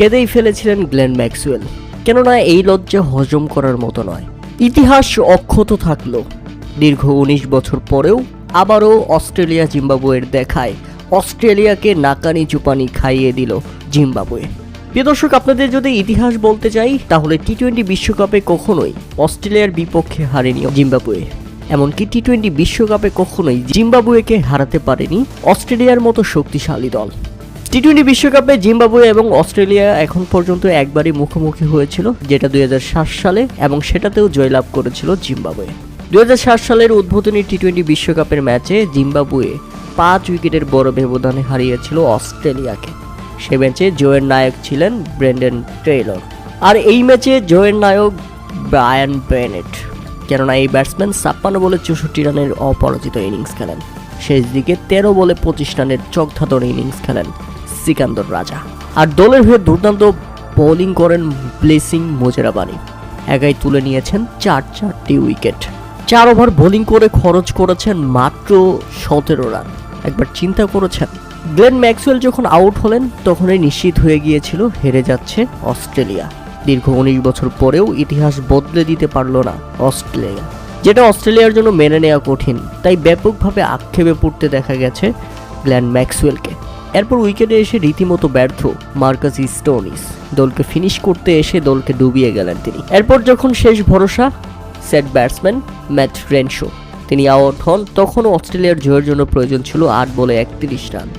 কেঁদেই ফেলেছিলেন Glenn Maxwell. কেননা এই লজ্জা হজম করার মতো নয়। ইতিহাস অক্ষত থাকলো, দীর্ঘ 19 বছর পরেও আবারও অস্ট্রেলিয়া জিম্বাবুয়ের দেখায় অস্ট্রেলিয়াকে নাকানি চুপানি খাইয়ে দিল জিম্বাবুয়ে। প্রিয় দর্শক, আপনাদের যদি ইতিহাস বলতে চাই তাহলে টি-20 বিশ্বকাপে কখনোই অস্ট্রেলিয়ার বিপক্ষে হারেনি জিম্বাবুয়ে। এমনকি টি-20 বিশ্বকাপে কখনোই জিম্বাবুয়েকে হারাতে পারেনি অস্ট্রেলিয়ার মতো শক্তিশালী দল। টি-20 বিশ্বকাপে জিম্বাবুয়ে এবং অস্ট্রেলিয়া এখন পর্যন্ত একবারই মুখোমুখি হয়েছিল, যেটা 2007 সালে, এবং সেটাতেও জয়লাভ করেছিল জিম্বাবুয়ে। 2007 সালের উদ্বোধনী টি-20 বিশ্বকাপের ম্যাচে জিম্বাবুয়ে 5 উইকেটের বড় ব্যবধানে হারিয়েছিল অস্ট্রেলিয়াকে। সে ম্যাচে জয়ের নায়ক ছিলেন ব্রেন্ডন টেইলর, আর এই ম্যাচে জয়ের নায়ক ব্রায়ান বেনেট। কেননা এই ব্যাটসম্যান 56 বলে 64 রানের অপরাজিত ইনিংস খেলেন। শেষ দিকে 13 বলে 25 রানের চকধাঁধর ইনিংস খেলেন সিকান্দর রাজা। আর দলের হয়ে দুর্দান্ত বোলিং করেন ব্লেসিং মোজেরাবানি। একাই তুলে নিয়েছেন 4টি উইকেট। 4 ওভার বোলিং করে খরচ করেছেন মাত্র 17 রান। একবার চিন্তা করেছেন, গ্লেন ম্যাক্সওয়েল যখন আউট হলেন তখনই নিশ্চিত হয়ে গিয়েছিল হেরে যাচ্ছে অস্ট্রেলিয়া। দীর্ঘ 19 বছর পরেও ইতিহাস বদলে দিতে পারল না অস্ট্রেলিয়া, যেটা অস্ট্রেলিয়ার জন্য মেনে নেওয়া কঠিন। তাই ব্যাপকভাবে আক্ষেপে পড়তে দেখা গেছে গ্লেন ম্যাক্সওয়েলকে। এরপর উইকেটে এসে রীতিমতো ব্যর্থ মার্কাস স্টোনিস। দলকে ফিনিশ করতে এসে দলকে ডুবিয়ে গেলেন তিনি। এরপর যখন শেষ ভরসা সেট ব্যাটসম্যান ম্যাট রেনশো, তিনি আউট হন, তখনও অস্ট্রেলিয়ার জয়ের জন্য প্রয়োজন ছিল 8 বলে 31 রান।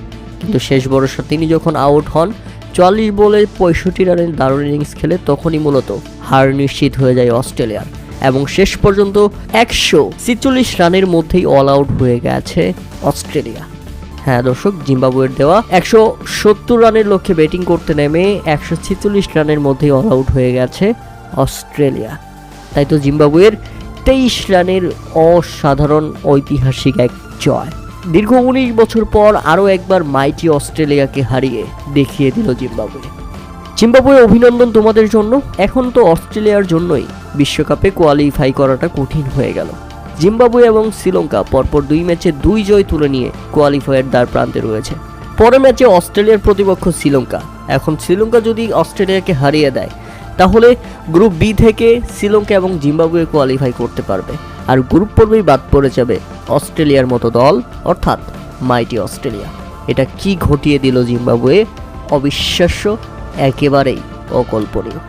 কিন্তু শেষ ভরসা তিনি যখন আউট হন 44 বলে 65 রানের দারুণ ইনিংস খেলে, তখনই মূলত হার নিশ্চিত হয়ে যায় অস্ট্রেলিয়ার, এবং শেষ পর্যন্ত 146 রানের মধ্যেই অল আউট হয়ে গেছে অস্ট্রেলিয়া। হ্যাঁ দর্শক, জিম্বাবুয়ের দেওয়া 170 রানের লক্ষ্যে ব্যাটিং করতে নেমে 146 রানের মধ্যেই অল আউট হয়ে গেছে অস্ট্রেলিয়া। তাই তো জিম্বাবুয়ের 23 রানের অসাধারণ ঐতিহাসিক এক জয়। দীর্ঘ 19 বছর পর আরও একবার মাইটি অস্ট্রেলিয়াকে হারিয়ে দেখিয়ে দিল জিম্বাবুয়ে। জিম্বাবুয়ে, অভিনন্দন তোমাদের জন্য। এখন তো অস্ট্রেলিয়ার জন্যই বিশ্বকাপে কোয়ালিফাই করাটা কঠিন হয়ে গেল। জিম্বাবুয়ে এবং শ্রীলঙ্কা পরপর 2 ম্যাচে 2 জয় তুলে নিয়ে কোয়ালিফায়ার দ্বার প্রান্তে রয়েছে। পরের ম্যাচে অস্ট্রেলিয়ার প্রতিপক্ষ শ্রীলঙ্কা। এখন শ্রীলঙ্কা যদি অস্ট্রেলিয়াকে হারিয়ে দেয় তাহলে গ্রুপ বি থেকে শ্রীলঙ্কা এবং জিম্বাবুয়ে কোয়ালিফাই করতে পারবে, আর গ্রুপ পর্বেই বাদ পড়ে যাবে অস্ট্রেলিয়ার মতো দল, অর্থাৎ মাইটি অস্ট্রেলিয়া। এটা কি ঘটিয়ে দিল জিম্বাবুয়ে, অবিশ্বাস্য, একেবারেই অকল্পনীয়।